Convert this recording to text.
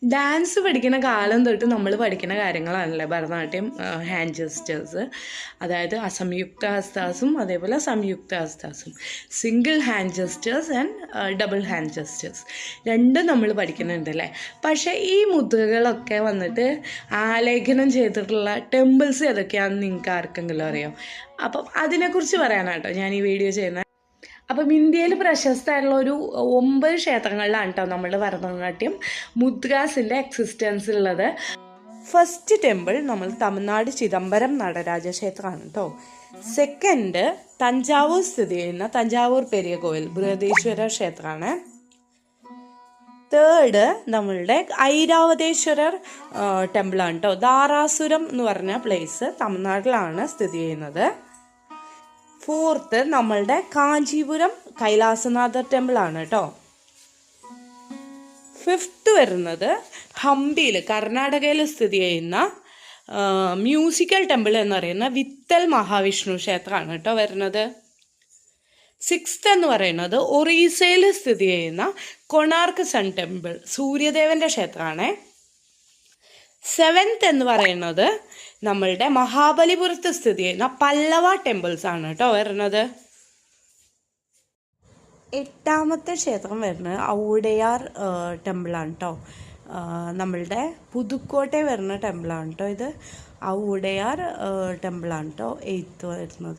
Dance പഠിക്കുന്ന കാലം തൊട്ട് നമ്മൾ പഠിക്കുന്ന കാര്യങ്ങളാണല്ലേ ഭരതനാട്യം, ഹാൻഡ് ജെസ്റ്റേഴ്സ്, അതായത് അസംയുക്ത ഹസ്താസും അതേപോലെ സംയുക്ത ഹസ്താസും, single hand gestures and double hand gestures രണ്ടും നമ്മൾ പഠിക്കുന്നുണ്ടല്ലേ. പക്ഷേ ഈ മുദ്രകളൊക്കെ വന്നിട്ട് ആലേഖനം ചെയ്തിട്ടുള്ള ടെമ്പിൾസ് ഏതൊക്കെയാണെന്ന് നിങ്ങൾക്ക് ആർക്കെങ്കിലും അറിയാം? അപ്പം അതിനെക്കുറിച്ച് പറയാനാട്ടോ ഞാൻ ഈ വീഡിയോ ചെയ്യുന്നത്. അപ്പം ഇന്ത്യയിൽ പ്രശസ്തമായിട്ടുള്ള ഒരു 9 ക്ഷേത്രങ്ങളിലാണ് കേട്ടോ നമ്മുടെ ഭരതനാട്യം മുദ്രാസിൻ്റെ എക്സിസ്റ്റൻസ് ഉള്ളത്. ഫസ്റ്റ് ടെമ്പിൾ നമ്മൾ തമിഴ്നാട് ചിദംബരം നടരാജ ക്ഷേത്രമാണ് കേട്ടോ. സെക്കൻഡ് തഞ്ചാവൂർ സ്ഥിതി ചെയ്യുന്ന തഞ്ചാവൂർ പെരിയ കോവിൽ ബൃഹദേശ്വര ക്ഷേത്രമാണ്. തേർഡ് നമ്മളുടെ ഐരാവതേശ്വരർ ടെമ്പിളാണ് കേട്ടോ. ധാരാസുരം എന്ന് പറഞ്ഞ പ്ലേസ് തമിഴ്നാട്ടിലാണ് സ്ഥിതി ചെയ്യുന്നത്. ഫോർത്ത് നമ്മളുടെ കാഞ്ചീപുരം കൈലാസനാഥർ ടെമ്പിളാണ് കേട്ടോ. ഫിഫ്ത്ത് വരുന്നത് ഹംപിയിൽ കർണാടകയിൽ സ്ഥിതി ചെയ്യുന്ന മ്യൂസിക്കൽ ടെമ്പിൾ എന്ന് പറയുന്ന വിത്തൽ മഹാവിഷ്ണു ക്ഷേത്രമാണ് കേട്ടോ വരുന്നത്. സിക്സ്ത് എന്ന് പറയുന്നത് ഒറീസയിൽ സ്ഥിതി ചെയ്യുന്ന കൊണാർക്ക് സൺ ടെമ്പിൾ സൂര്യദേവൻ്റെ ക്ഷേത്രമാണ്. സെവൻത്ത് എന്ന് പറയുന്നത് നമ്മളുടെ മഹാബലിപുരത്ത് സ്ഥിതി ചെയ്യുന്ന പല്ലവ ടെമ്പിൾസ് ആണ് കേട്ടോ വരുന്നത്. എട്ടാമത്തെ ക്ഷേത്രം വരുന്നത് ഔഡയാർ ടെമ്പിളാണ് കേട്ടോ. നമ്മളുടെ പുതുക്കോട്ടെ വരുന്ന ടെമ്പിളാണ് കേട്ടോ ഇത്. ഔഡയാർ ടെമ്പിളാണ് കേട്ടോ എയ്ത്ത് വരുന്നത്.